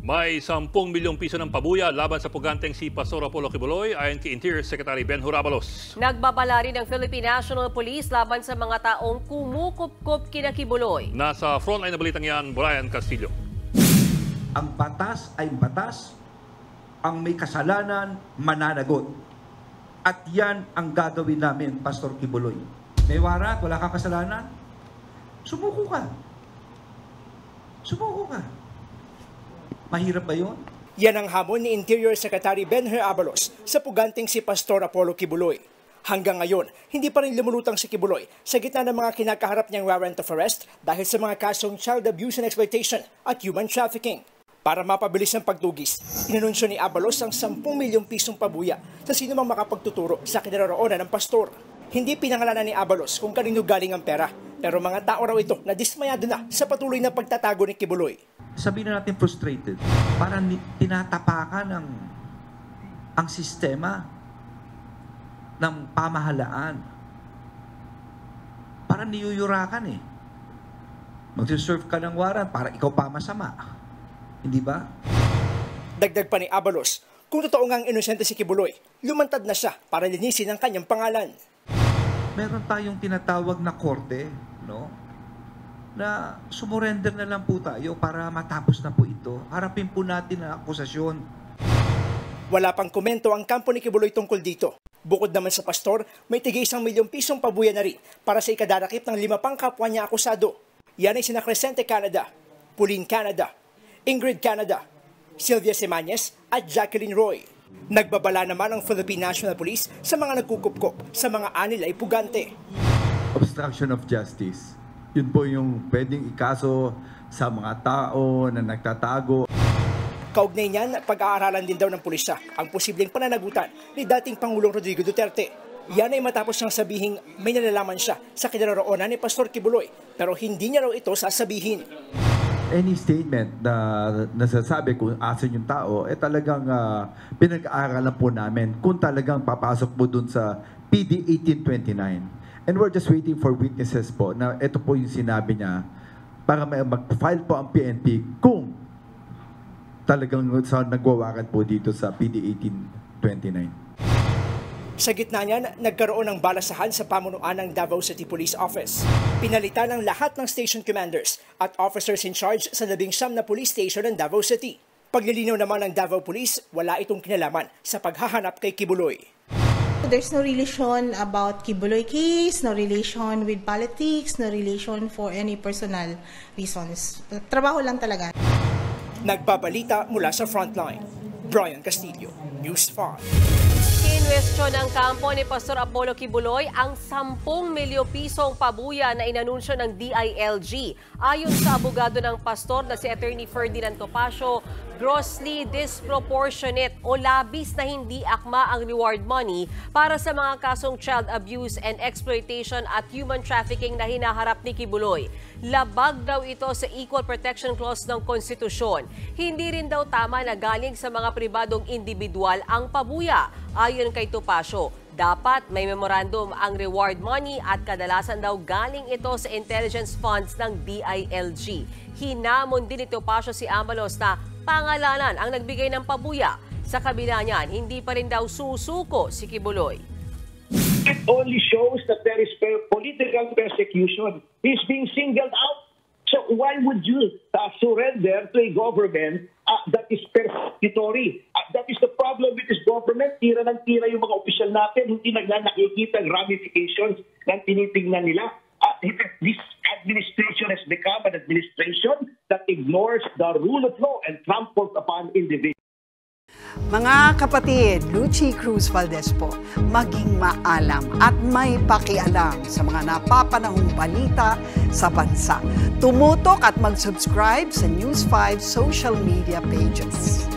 May 10 milyong piso ng pabuya laban sa puganteng si Pastor Apollo Kibuloy ayon kay Interior Secretary Benhur Abalos. Nagbabala rin ng Philippine National Police laban sa mga taong kumukup-kup kina Kibuloy. Nasa frontline na balitang yan, Brian Castillo. Ang batas ay batas, ang may kasalanan mananagot. At yan ang gagawin namin, Pastor Kibuloy. May warat, wala kang kasalanan, sumuko ka. Sumuko ka. Mahirap ba yun? Yan ang hamon ni Interior Secretary Benhur Abalos sa puganteng si Pastor Apollo Kibuloy. Hanggang ngayon, hindi pa rin lumulutang si Kibuloy sa gitna ng mga kinakaharap niyang warrant of arrest dahil sa mga kasong child abuse and exploitation at human trafficking. Para mapabilis ang pagtugis, inanunsyo ni Abalos ang 10 milyong pisong pabuya sa sino mang makapagtuturo sa kinaroroonan ng pastor. Hindi pinangalanan ni Abalos kung kanino galing ang pera, pero mga tao raw ito na dismayado na sa patuloy na pagtatago ni Kibuloy. Sabihin na natin frustrated. Parang tinatapakan ang sistema ng pamahalaan. Parang niyuyurakan eh. Magsiserve ka ng warrant para ikaw pa masama. Hindi ba? Dagdag pa ni Abalos, kung totoo ngang inosente si Kibuloy, lumantad na siya para linisin ang kanyang pangalan. Meron tayong tinatawag na korte, no? Na sumurrender na lang po tayo para matapos na po ito. Harapin po natin ang akusasyon. Wala pang komento ang kampo ni Kibuloy tungkol dito. Bukod naman sa pastor, may tig 1 milyong pisong pabuya na rin para sa ikadarakip ng 5 pang kapwa niya akusado. Yan ay sina Crescente Canada, Pauline Canada, Ingrid Canada, Sylvia Semañez at Jacqueline Roy. Nagbabala naman ang Philippine National Police sa mga nagkukupkop sa mga anil ay pugante. Obstruction of justice. Yun po yung pwedeng ikaso sa mga tao na nagtatago. Kaugnay niyan, pag-aaralan din daw ng pulisya ang posibleng pananagutan ni dating Pangulong Rodrigo Duterte. Yan ay matapos niyang sabihing may nalalaman siya sa kinaroroonan ni Pastor Kibuloy, pero hindi niya raw ito sasabihin. Any statement na nasasabi kung asan yung tao, talagang pinag-aaralan po namin kung talagang papasok po dun sa PD 1829. And we're just waiting for witnesses po na ito po yung sinabi niya para mag-file po ang PNP kung talagang nagwawaran po dito sa PD 1829. Sa gitna niyan, nagkaroon ng balasahan sa pamunuan ng Davao City Police Office. Pinalitan ng lahat ng station commanders at officers in charge sa 19 na police station ng Davao City. Paglilinaw naman ng Davao Police, wala itong kinalaman sa paghahanap kay Kibuloy. There's no relation about Kibuloy case, no relation with politics, no relation for any personal reasons. Trabaho lang talaga. Nagbabalita mula sa Frontline, Brian Castillo, News 5. Kinwestiyon ng kampo ni Pastor Apollo Kibuloy ang 10 milyong pisong pabuya na inanunsyo ng DILG. Ayon sa abogado ng pastor na si Attorney Ferdinand Topacio, grossly disproportionate o labis na hindi akma ang reward money para sa mga kasong child abuse and exploitation at human trafficking na hinaharap ni Kibuloy. Labag daw ito sa Equal Protection Clause ng Konstitusyon. Hindi rin daw tama na galing sa mga pribadong individual ang pabuya. Ayon kay Topacio, dapat may memorandum ang reward money at kadalasan daw galing ito sa intelligence funds ng DILG. Hinamon din ni Topacio si Abalos na pangalanan ang nagbigay ng pabuya. Sa kabila niyan, hindi pa rin daw susuko si Kibuloy. It only shows that there is political persecution. He's being singled out. So why would you surrender to a government that is persecutory? That is the problem with this government. Tira ng tira yung mga opisyal natin. Hindi nakikita ang ramifications ng tinitingnan nila. This administration has become an administration that ignores the rule of law and tramples upon individuals. Mga kapatid, Lucy Cruz Valdez po, maging maalam at may pakialam sa mga napapanahong balita sa bansa. Tumutok at mag-subscribe sa News 5 social media pages.